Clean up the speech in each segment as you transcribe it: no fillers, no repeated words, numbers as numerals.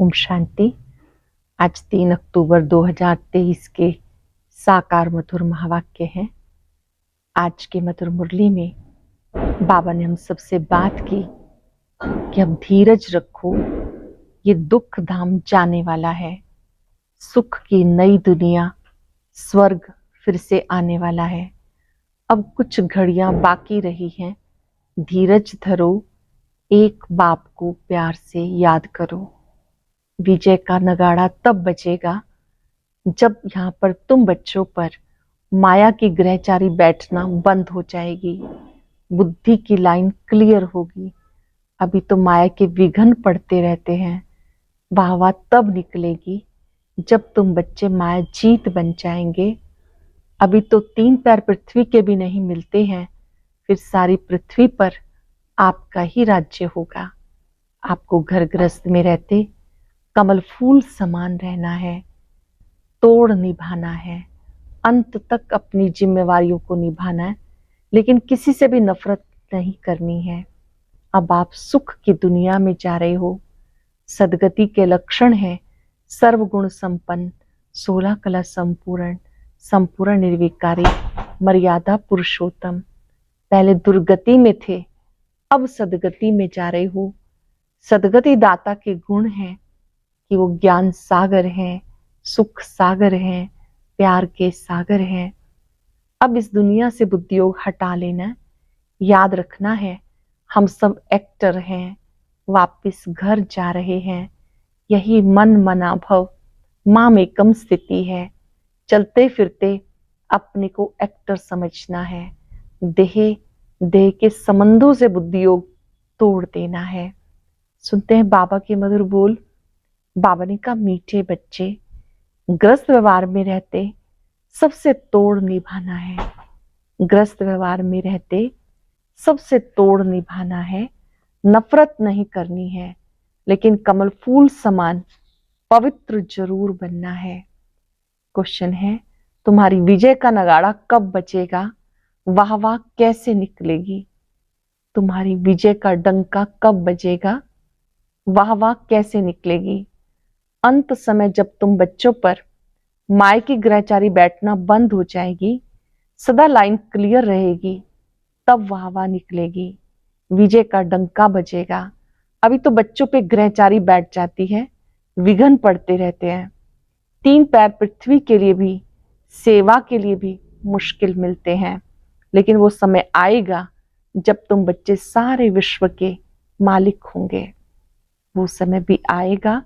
ओम शांति। आज 3 अक्टूबर 2023 के साकार मधुर महावाक्य हैं। आज के मधुर मुरली में बाबा ने हम सबसे बात की कि अब धीरज रखो, ये दुख धाम जाने वाला है। सुख की नई दुनिया स्वर्ग फिर से आने वाला है। अब कुछ घड़ियां बाकी रही हैं। धीरज धरो, एक बाप को प्यार से याद करो। विजय का नगाड़ा तब बजेगा जब यहाँ पर तुम बच्चों पर माया की ग्रहचारी बैठना बंद हो जाएगी, बुद्धि की लाइन क्लियर होगी। अभी तो माया के विघ्न पड़ते रहते हैं। वाहवा तब निकलेगी जब तुम बच्चे माया जीत बन जाएंगे। अभी तो 3 पैर पृथ्वी के भी नहीं मिलते हैं, फिर सारी पृथ्वी पर आपका ही राज्य होगा। आपको घर गृहस्थ में रहते कमल फूल समान रहना है, तोड़ निभाना है, अंत तक अपनी जिम्मेवारियों को निभाना है, लेकिन किसी से भी नफरत नहीं करनी है। अब आप सुख की दुनिया में जा रहे हो। सदगति के लक्षण है सर्वगुण संपन्न, 16 कला संपूर्ण, संपूर्ण निर्विकारी, मर्यादा पुरुषोत्तम। पहले दुर्गति में थे, अब सदगति में जा रहे हो। सदगति दाता के गुण हैं कि वो ज्ञान सागर हैं, सुख सागर हैं, प्यार के सागर हैं। अब इस दुनिया से बुद्धियोग हटा लेना। याद रखना है हम सब एक्टर हैं, वापिस घर जा रहे हैं। यही मन मना भव माम एकम स्थिति है। चलते फिरते अपने को एक्टर समझना है। देह के संबंधों से बुद्धियोग तोड़ देना है। सुनते हैं बाबा के मधुर बोल। बाबा ने कहा, मीठे बच्चे, ग्रस्त व्यवहार में रहते सबसे तोड़ निभाना है। ग्रस्त व्यवहार में रहते सबसे तोड़ निभाना है। नफरत नहीं करनी है, लेकिन कमल फूल समान पवित्र जरूर बनना है। क्वेश्चन है, तुम्हारी विजय का नगाड़ा कब बजेगा? वाह वाह कैसे निकलेगी? तुम्हारी विजय का डंका कब बजेगा? वाह वाह कैसे निकलेगी? अंत समय जब तुम बच्चों पर माय की ग्रहचारी बैठना बंद हो जाएगी, सदा लाइन क्लियर रहेगी, तब वाह वाह निकलेगी, विजय का डंका बजेगा। अभी तो बच्चों पे ग्रहचारी बैठ जाती है, विघ्न पड़ते रहते हैं। 3 पैर पृथ्वी के लिए भी, सेवा के लिए भी मुश्किल मिलते हैं, लेकिन वो समय आएगा जब तुम बच्चे सारे विश्व के मालिक होंगे। वो समय भी आएगा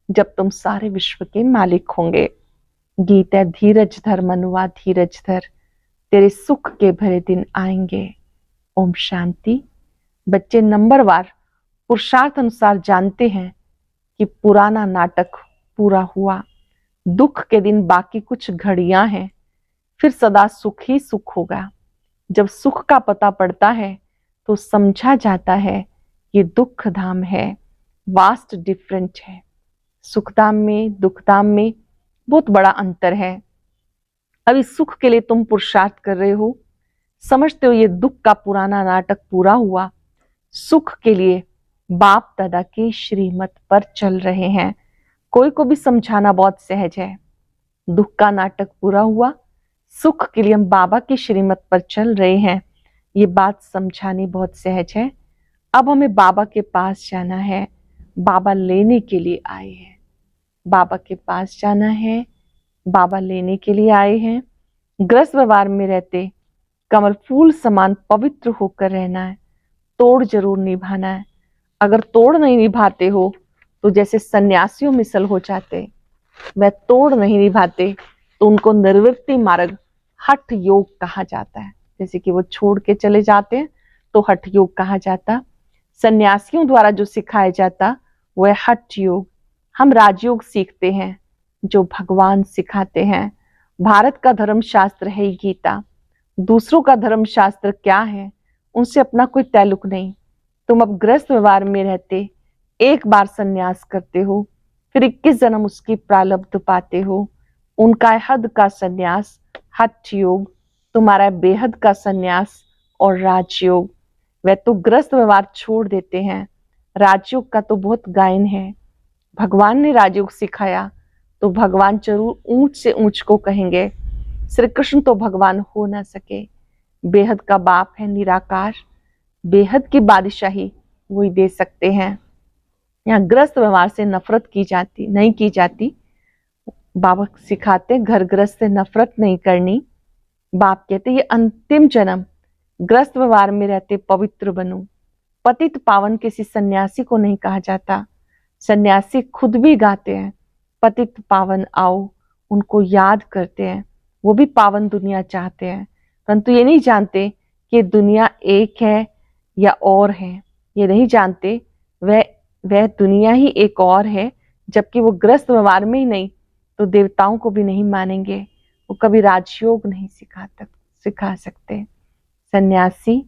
जब तुम सारे विश्व के मालिक होंगे। गीत है, धीरज धर मनुआ धीरज धर, तेरे सुख के भरे दिन आएंगे। ओम शांति। बच्चे नंबरवार पुरुषार्थ अनुसार जानते हैं कि पुराना नाटक पूरा हुआ। दुख के दिन बाकी कुछ घड़ियां हैं, फिर सदा सुख ही सुख होगा। जब सुख का पता पड़ता है तो समझा जाता है ये दुख धाम है, वास्ट डिफरेंट है। सुखधाम में दुखधाम में बहुत बड़ा अंतर है। अभी सुख के लिए तुम पुरुषार्थ कर रहे हो, समझते हो ये दुख का पुराना नाटक पूरा हुआ। सुख के लिए बाप दादा की श्रीमत पर चल रहे हैं। कोई को भी समझाना बहुत सहज है। दुख का नाटक पूरा हुआ, सुख के लिए हम बाबा की श्रीमत पर चल रहे हैं, ये बात समझानी बहुत सहज है। अब हमें बाबा के पास जाना है। बाबा लेने के लिए आए हैं। बाबा के पास जाना है, बाबा लेने के लिए आए हैं। ग्रस्त व्यवहार में रहते कमल फूल समान पवित्र होकर रहना है, तोड़ जरूर निभाना है। अगर तोड़ नहीं निभाते हो तो जैसे सन्यासियों मिसल हो जाते, वह तोड़ नहीं निभाते तो उनको निर्वृत्ति मार्ग हठ योग कहा जाता है। जैसे कि वो छोड़ के चले जाते हैं तो हठ योग कहा जाता। सन्यासियों द्वारा जो सिखाया जाता वह हठ योग। हम राजयोग सीखते हैं जो भगवान सिखाते हैं। भारत का धर्म शास्त्र है गीता। दूसरों का धर्म शास्त्र क्या है, उनसे अपना कोई ताल्लुक नहीं। तुम अब ग्रस्त व्यवहार में रहते एक बार सन्यास करते हो, फिर 21 जन्म उसकी प्रारब्ध पाते हो। उनका हद का सन्यास हठ योग, तुम्हारा बेहद का सन्यास और राजयोग। वह तो ग्रस्त व्यवहार छोड़ देते हैं, राजयोग का तो बहुत गायन है। भगवान ने राजयोग सिखाया तो भगवान जरूर ऊंच से ऊंच को कहेंगे। श्री कृष्ण तो भगवान हो ना सके, बेहद का बाप है निराकार, बेहद की बादशाही वही दे सकते हैं। यहाँ ग्रस्त व्यवहार से नफरत नहीं की जाती। बाबा सिखाते घर ग्रस्त से नफरत नहीं करनी। बाप कहते ये अंतिम जन्म ग्रस्त व्यवहार में रहते पवित्र बनो। पतित पावन किसी सन्यासी को नहीं कहा जाता। सन्यासी खुद भी गाते हैं पतित पावन आओ, उनको याद करते हैं। वो भी पावन दुनिया चाहते हैं, परंतु ये नहीं जानते कि दुनिया एक है या और है। ये नहीं जानते वह दुनिया ही एक और है, जबकि वो ग्रस्त व्यवहार में ही नहीं तो देवताओं को भी नहीं मानेंगे। वो कभी राजयोग नहीं सिखा सकते। सन्यासी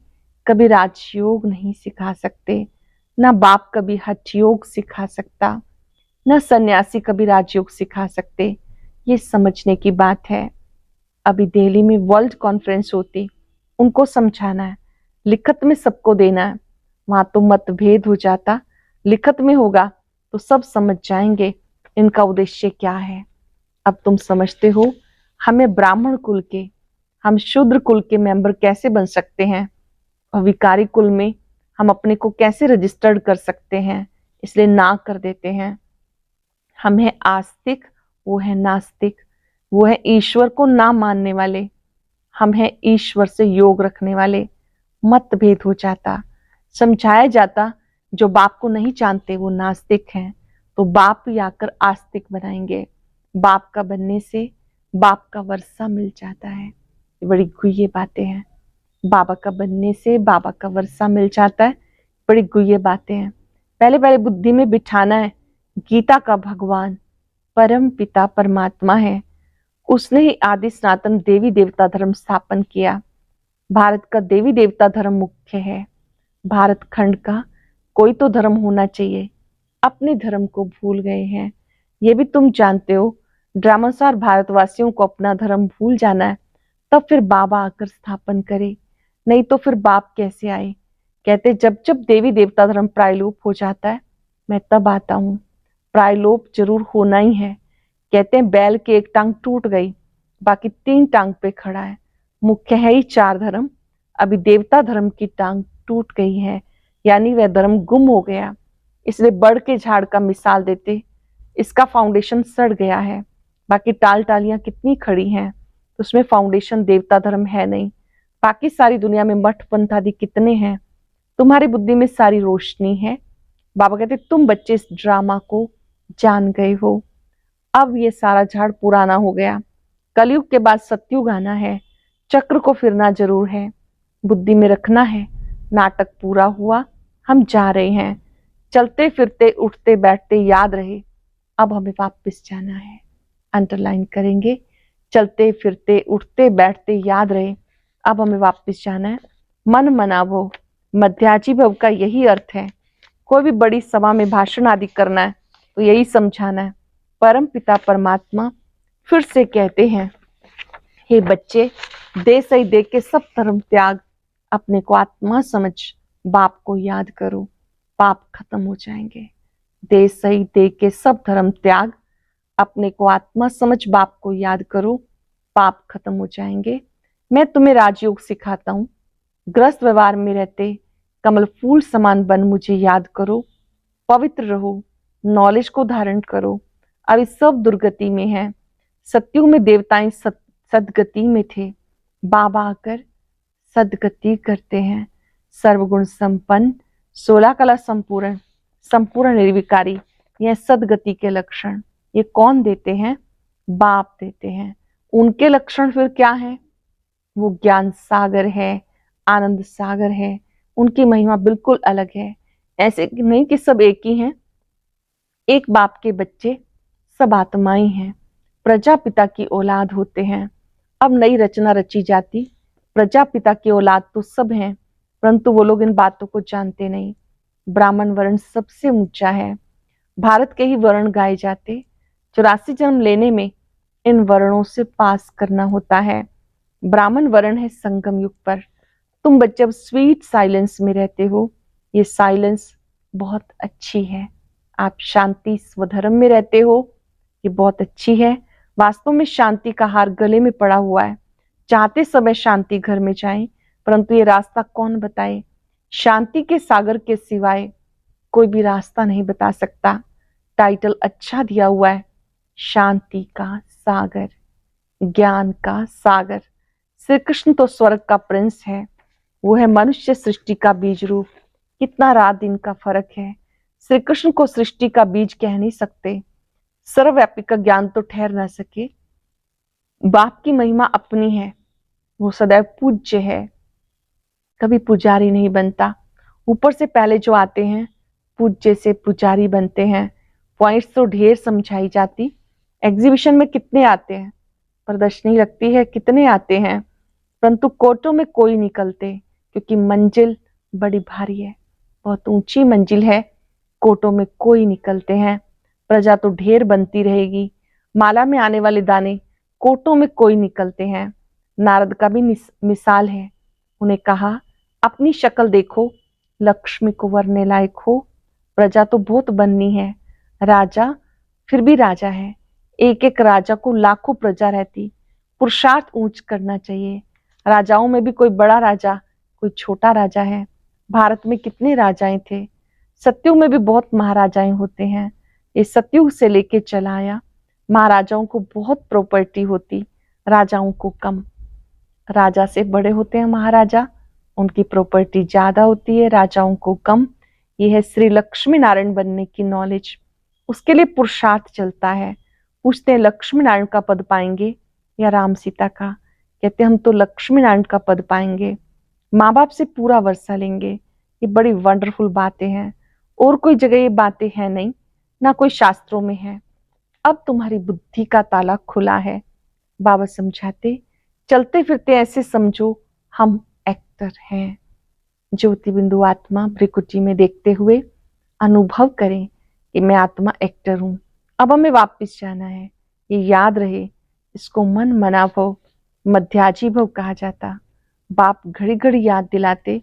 कभी राजयोग नहीं सिखा सकते, ना बाप कभी हठ योग सिखा सकता, ना सन्यासी कभी राजयोग सिखा सकते। ये समझने की बात है। अभी दिल्ली में वर्ल्ड कॉन्फ्रेंस होती, उनको समझाना है, लिखत में सबको देना है। वहां तो मतभेद हो जाता, लिखत में होगा तो सब समझ जाएंगे इनका उद्देश्य क्या है। अब तुम समझते हो हमें ब्राह्मण कुल के, हम शूद्र कुल के मेंबर कैसे बन सकते हैं, और विकारी कुल में हम अपने को कैसे रजिस्टर्ड कर सकते हैं। इसलिए ना कर देते हैं। हम है आस्तिक, वो है नास्तिक। वो है ईश्वर को ना मानने वाले, हम है ईश्वर से योग रखने वाले। मतभेद हो जाता, समझाया जाता जो बाप को नहीं जानते वो नास्तिक हैं, तो बाप ही आकर आस्तिक बनाएंगे। बाप का बनने से बाप का वर्षा मिल जाता है। ये बड़ी गुह्य बातें हैं। बाबा का बनने से बाबा का वर्षा मिल जाता है। बड़ी गुह्य बातें हैं। पहले पहले बुद्धि में बिठाना है गीता का भगवान परम पिता परमात्मा है। उसने ही आदि सनातन देवी देवता धर्म स्थापन किया। भारत का देवी देवता धर्म मुख्य है। भारत खंड का कोई तो धर्म होना चाहिए, अपने धर्म को भूल गए हैं। ये भी तुम जानते हो। ड्रामानुसार भारतवासियों को अपना धर्म भूल जाना है, तब फिर बाबा आकर स्थापन करे, नहीं तो फिर बाप कैसे आए। कहते जब जब देवी देवता धर्म प्रायलोप हो जाता है मैं तब आता हूँ। प्रायलोप जरूर होना ही है। कहते हैं बैल की एक टांग टूट गई, बाकी 3 टांग पे खड़ा है। मुख्य है ही 4 धर्म। अभी देवता धर्म की टांग टूट गई है, यानी वह धर्म गुम हो गया। इसलिए बड़ के झाड़ का मिसाल देते, इसका फाउंडेशन सड़ गया है, बाकी टाल टालियां कितनी खड़ी हैं, तो उसमें फाउंडेशन देवता धर्म है नहीं। बाकी सारी दुनिया में मठ पंथ आदि कितने हैं, तुम्हारी बुद्धि में सारी रोशनी है। बाबा कहते तुम बच्चे इस ड्रामा को जान गए हो। अब ये सारा झाड़ पुराना हो गया। कलयुग के बाद सतयुग आना है। चक्र को फिरना जरूर है, बुद्धि में रखना है। नाटक पूरा हुआ, हम जा रहे हैं। चलते फिरते उठते बैठते याद रहे, अब हमें वापस जाना है। अंडरलाइन करेंगे, चलते फिरते उठते बैठते याद रहे, अब हमें वापस जाना है। मन मनावो, मध्याजी भव का यही अर्थ है। कोई भी बड़ी सभा में भाषण आदि करना है तो यही समझाना है। परम पिता परमात्मा फिर से कहते हैं, हे बच्चे, दे सही दे के सब धर्म त्याग, अपने को आत्मा समझ बाप को याद करो, पाप खत्म हो जाएंगे। दे सही दे के सब धर्म त्याग, अपने को आत्मा समझ बाप को याद करो, पाप खत्म हो जाएंगे। मैं तुम्हें राजयोग सिखाता हूँ। ग्रस्त व्यवहार में रहते कमल फूल समान बन मुझे याद करो, पवित्र रहो, नॉलेज को धारण करो। अभी सब दुर्गति में है। सतयुग में देवताएं सदगति में थे, बाबा आकर सदगति करते हैं। सर्वगुण संपन्न, 16 कला संपूर्ण, संपूर्ण निर्विकारी, यह सदगति के लक्षण। ये कौन देते हैं? बाप देते हैं। उनके लक्षण फिर क्या है? वो ज्ञान सागर है, आनंद सागर है। उनकी महिमा बिल्कुल अलग है। ऐसे नहीं कि सब एक ही हैं। एक बाप के बच्चे सब आत्माएं हैं, प्रजापिता की औलाद होते हैं। अब नई रचना रची जाती। प्रजापिता की औलाद तो सब हैं, परंतु वो लोग इन बातों को जानते नहीं। ब्राह्मण वर्ण सबसे ऊंचा है। भारत के ही वर्ण गाए जाते। 84 जन्म लेने में इन वर्णों से पास करना होता है। ब्राह्मण वर्ण है संगम युग पर। तुम बच्चे अब स्वीट साइलेंस में रहते हो। ये साइलेंस बहुत अच्छी है। आप शांति स्वधर्म में रहते हो, ये बहुत अच्छी है। वास्तव में शांति का हार गले में पड़ा हुआ है। चाहते समय शांति घर में जाए, परंतु ये रास्ता कौन बताए? शांति के सागर के सिवाय कोई भी रास्ता नहीं बता सकता। टाइटल अच्छा दिया हुआ है, शांति का सागर, ज्ञान का सागर। श्री कृष्ण तो स्वर्ग का प्रिंस है, वो है मनुष्य सृष्टि का बीज रूप। कितना रात दिन का फर्क है। श्री कृष्ण को सृष्टि का बीज कह नहीं सकते, सर्वव्यापी का ज्ञान तो ठहर ना सके। बाप की महिमा अपनी है, वो सदैव पूज्य है, कभी पुजारी नहीं बनता। ऊपर से पहले जो आते हैं पूज्य से पुजारी बनते हैं। पॉइंट्स तो ढेर समझाई जाती। एग्जीबिशन में कितने आते हैं, प्रदर्शनी लगती है कितने आते हैं, परंतु कोटों में कोई निकलते, क्योंकि मंजिल बड़ी भारी है, बहुत ऊंची मंजिल है। कोटों में कोई निकलते हैं। प्रजा तो ढेर बनती रहेगी, माला में आने वाले दाने कोटों में कोई निकलते हैं। नारद का भी मिसाल है, उन्हें कहा अपनी शक्ल देखो, लक्ष्मी को वरने लायक हो। प्रजा तो बहुत बननी है, राजा फिर भी राजा है। एक एक राजा को लाखों प्रजा रहती। पुरुषार्थ ऊंच करना चाहिए। राजाओं में भी कोई बड़ा राजा, कोई छोटा राजा है। भारत में कितने राजाएं थे, सतयुग में भी बहुत महाराजाएं होते हैं। ये सतयुग से लेके चला आया। महाराजाओं को बहुत प्रॉपर्टी होती, राजाओं को कम। राजा से बड़े होते हैं महाराजा, उनकी प्रॉपर्टी ज्यादा होती है, राजाओं को कम। ये है श्री लक्ष्मी नारायण बनने की नॉलेज। उसके लिए पुरुषार्थ चलता है। पूछते हैं लक्ष्मी नारायण का पद पाएंगे या राम सीता का? कहते हम तो लक्ष्मी नारायण का पद पाएंगे, माँ बाप से पूरा वर्षा लेंगे। ये बड़ी वंडरफुल बातें हैं, और कोई जगह ये बातें हैं नहीं, ना कोई शास्त्रों में है। अब तुम्हारी बुद्धि का ताला खुला है। बाबा समझाते, चलते फिरते ऐसे समझो हम एक्टर हैं। ज्योति बिंदु आत्मा भ्रिकुटी में देखते हुए अनुभव करें कि मैं आत्मा एक्टर हूं। अब हमें वापस जाना है, ये याद रहे। इसको मन मना भव, मध्याजी भव कहा जाता। बाप घड़ी घड़ी याद दिलाते,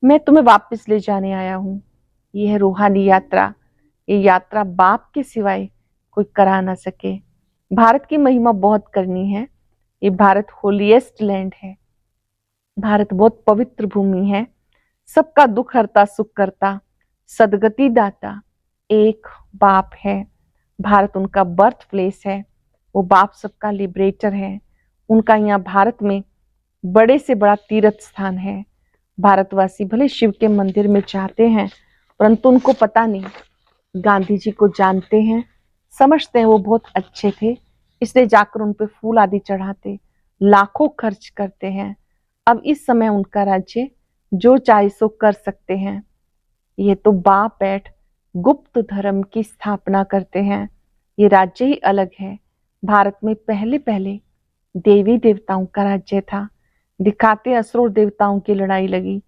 मैं तुम्हें वापस ले जाने आया हूं। यह है रूहानी यात्रा। ये यात्रा बाप के सिवाय कोई करा ना सके। भारत की महिमा बहुत करनी है। ये भारत होलीएस्ट लैंड है। भारत बहुत पवित्र भूमि है। सबका दुख हरता सुख करता, सदगति दाता एक बाप है। भारत उनका बर्थ प्लेस है। वो बाप सबका लिबरेटर है। उनका यहाँ भारत में बड़े से बड़ा तीर्थ स्थान है। भारतवासी भले शिव के मंदिर में जाते हैं, परंतु उनको पता नहीं। गांधी जी को जानते हैं, समझते हैं वो बहुत अच्छे थे, इसलिए जाकर उन पे फूल आदि चढ़ाते, लाखों खर्च करते हैं। अब इस समय उनका राज्य जो चाहे सो कर सकते हैं। ये तो बाप बैठ गुप्त धर्म की स्थापना करते हैं। ये राज्य ही अलग है। भारत में पहले पहले देवी देवताओं का राज्य था। दिखाते असुर देवताओं की लड़ाई लगी,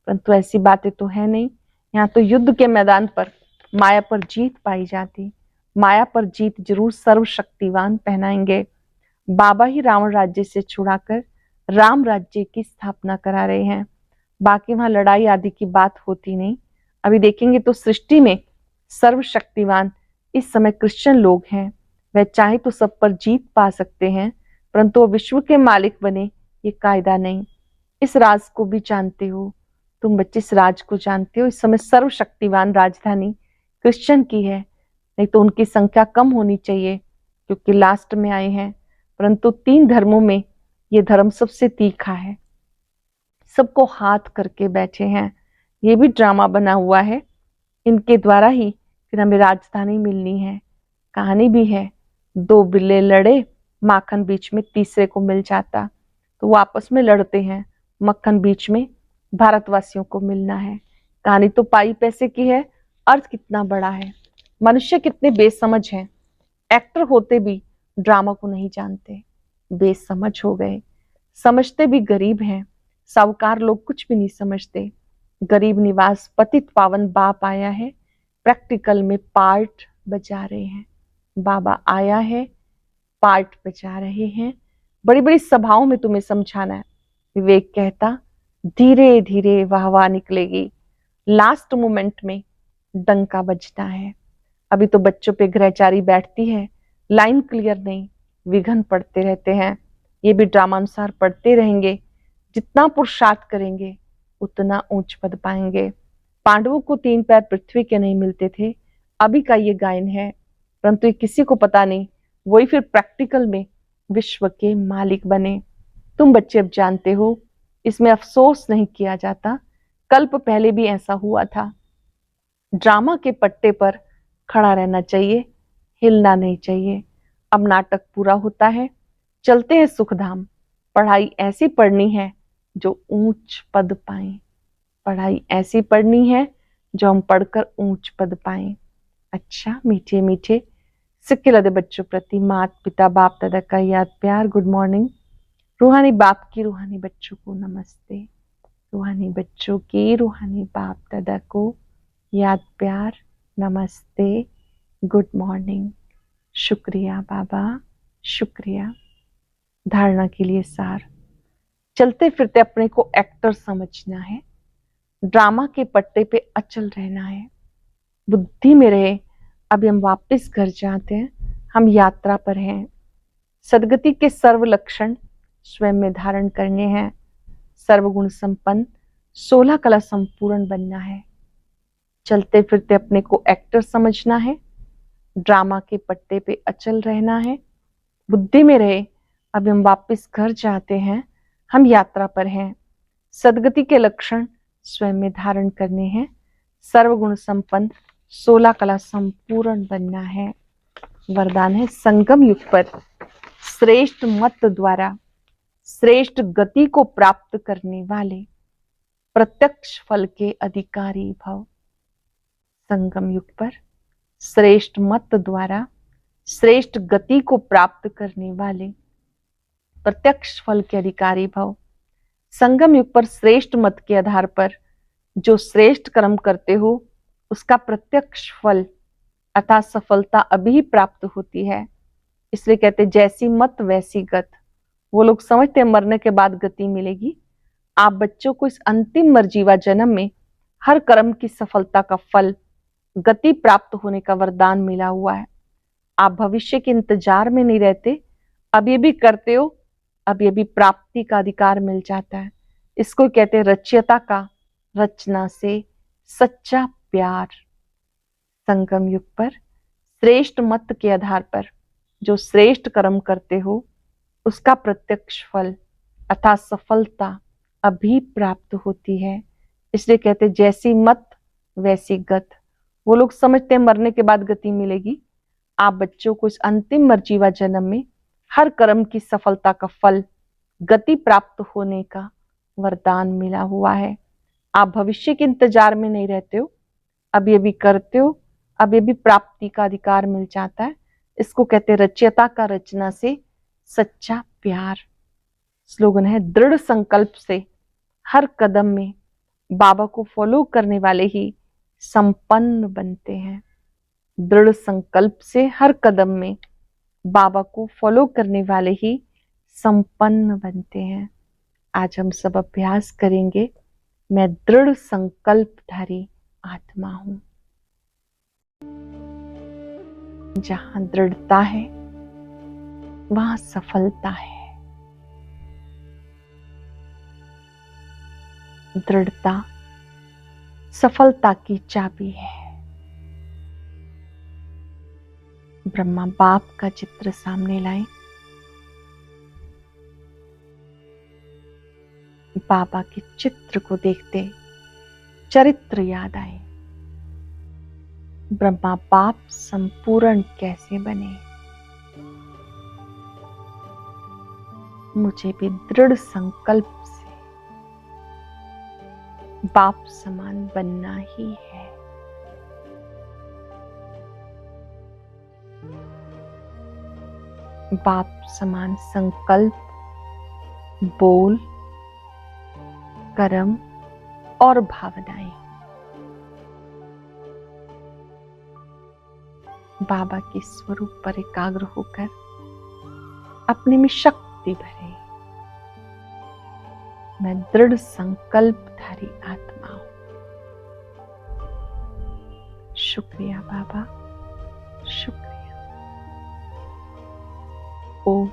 परंतु ऐसी बातें तो है नहीं। यहाँ तो युद्ध के मैदान पर माया पर जीत पाई जाती। माया पर जीत जरूर सर्वशक्तिवान पहनाएंगे। बाबा ही रावण राज्य से छुड़ाकर राम राज्य की स्थापना करा रहे हैं। बाकी वहां लड़ाई आदि की बात होती नहीं। अभी देखेंगे तो सृष्टि में सर्वशक्तिवान इस समय क्रिश्चियन लोग हैं। वह चाहे तो सब पर जीत पा सकते हैं, परंतु वो विश्व के मालिक बने ये कायदा नहीं। इस राज को भी जानते हो तुम बच्चे, इस राज को जानते हो। इस समय सर्वशक्तिवान राजधानी क्रिश्चियन की है, नहीं तो उनकी संख्या कम होनी चाहिए, क्योंकि लास्ट में आए हैं। परंतु 3 धर्मों में ये धर्म सबसे तीखा है, सबको हाथ करके बैठे हैं। ये भी ड्रामा बना हुआ है, इनके द्वारा ही फिर हमें राजधानी मिलनी है। कहानी भी है, 2 बिल्ले लड़े, माखन बीच में तीसरे को मिल जाता, तो वो आपस में लड़ते हैं, मक्खन बीच में भारतवासियों को मिलना है। कहानी तो पाई पैसे की है, अर्थ कितना बड़ा है। मनुष्य कितने बेसमझ हैं, एक्टर होते भी ड्रामा को नहीं जानते, बेसमझ हो गए। समझते भी गरीब हैं, साहूकार लोग कुछ भी नहीं समझते। गरीब निवास पतित पावन बाप आया है, प्रैक्टिकल में पार्ट बजा रहे हैं। बाबा आया है, पार्ट बजा रहे हैं। बड़ी बड़ी सभाओं में तुम्हें समझाना है। विवेक कहता धीरे धीरे वाहवा निकलेगी, लास्ट मोमेंट में डंका बजना है। अभी तो बच्चों पे ग्रहचारी बैठती है, लाइन क्लियर नहीं, विघ्न पड़ते रहते हैं। ये भी ड्रामा अनुसार पढ़ते रहेंगे। जितना पुरुषार्थ करेंगे उतना ऊंच पद पाएंगे। पांडवों को 3 पैर पृथ्वी के नहीं मिलते थे, अभी का ये गायन है, परंतु ये किसी को पता नहीं। वही फिर प्रैक्टिकल में विश्व के मालिक बने। तुम बच्चे अब जानते हो, इसमें अफसोस नहीं किया जाता। कल्प पहले भी ऐसा हुआ था। ड्रामा के पट्टे पर खड़ा रहना चाहिए, हिलना नहीं चाहिए। अब नाटक पूरा होता है, चलते हैं सुखधाम। पढ़ाई ऐसी पढ़नी है जो ऊंच पद पाए। पढ़ाई ऐसी पढ़नी है जो हम पढ़कर ऊंच पद पाए। अच्छा, मीठे मीठे सिक्के लदे बच्चों प्रति माता पिता बाप दादा का याद प्यार गुड मॉर्निंग। रूहानी बाप की रूहानी बच्चों को नमस्ते। रूहानी बच्चों की रूहानी बाप दादा को याद प्यार नमस्ते गुड मॉर्निंग। शुक्रिया बाबा, शुक्रिया। धारणा के लिए सार, चलते फिरते अपने को एक्टर समझना है, ड्रामा के पट्टे पे अचल रहना है, बुद्धि में रहे। अभी हम वापस घर जाते हैं, हम यात्रा पर हैं। सदगति के सर्व लक्षण स्वयं में धारण करने हैं। सर्वगुण संपन्न 16 कला संपूर्ण बनना है। चलते फिरते अपने को एक्टर समझना है, ड्रामा के पट्टे पे अचल रहना है, बुद्धि में रहे। अब हम वापस घर जाते हैं, हम यात्रा पर हैं। सदगति के लक्षण स्वयं में धारण करने हैं। सर्वगुण संपन्न 16 कला संपूर्ण बनना है। वरदान है संगम युग पर श्रेष्ठ मत द्वारा श्रेष्ठ गति को प्राप्त करने वाले प्रत्यक्ष फल के अधिकारी भव। संगम युग पर श्रेष्ठ मत द्वारा श्रेष्ठ गति को प्राप्त करने वाले प्रत्यक्ष फल के अधिकारी भव। संगम युग पर श्रेष्ठ मत के आधार पर जो श्रेष्ठ कर्म करते हो उसका प्रत्यक्ष फल अर्थात सफलता अभी प्राप्त होती है। इसलिए कहते जैसी मत वैसी गत। वो लोग समझते हैं मरने के बाद गति मिलेगी। आप बच्चों को इस अंतिम मरजीवा जन्म में हर कर्म की सफलता का फल गति प्राप्त होने का वरदान मिला हुआ है। आप भविष्य के इंतजार में नहीं रहते, अब ये भी करते हो, अब ये भी प्राप्ति का अधिकार मिल जाता है। इसको कहते हैं रच्यता का रचना से सच्चा प्यार। संगम युग पर श्रेष्ठ मत के आधार पर जो श्रेष्ठ कर्म करते हो उसका प्रत्यक्ष फल अर्थात सफलता अभी प्राप्त होती है। इसलिए कहते जैसी मत वैसी गत। वो लोग समझते हैं मरने के बाद गति मिलेगी। आप बच्चों को इस अंतिम मरजीवा जन्म में हर कर्म की सफलता का फल गति प्राप्त होने का वरदान मिला हुआ है। आप भविष्य के इंतजार में नहीं रहते हो, अब ये भी करते हो, अब ये भी प्राप्ति का अधिकार मिल जाता है। इसको कहते हैं रच्यता का रचना से सच्चा प्यार। स्लोगन है दृढ़ संकल्प से हर कदम में बाबा को फॉलो करने वाले ही संपन्न बनते हैं। दृढ़ संकल्प से हर कदम में बाबा को फॉलो करने वाले ही संपन्न बनते हैं। आज हम सब अभ्यास करेंगे, मैं दृढ़ संकल्पधारी आत्मा हूं। जहां दृढ़ता है वहां सफलता है। दृढ़ता सफलता की चाबी है। ब्रह्मा बाप का चित्र सामने लाएं। बाबा के चित्र को देखते चरित्र याद आए। ब्रह्मा बाप संपूर्ण कैसे बने। मुझे भी दृढ़ संकल्प से बाप समान बनना ही है। बाप समान संकल्प, बोल, कर्म और भावनाएं बाबा के स्वरूप पर एकाग्र होकर अपने में शक्ति भरे। मैं दृढ़ संकल्पधारी आत्मा हूं। शुक्रिया बाबा, ओम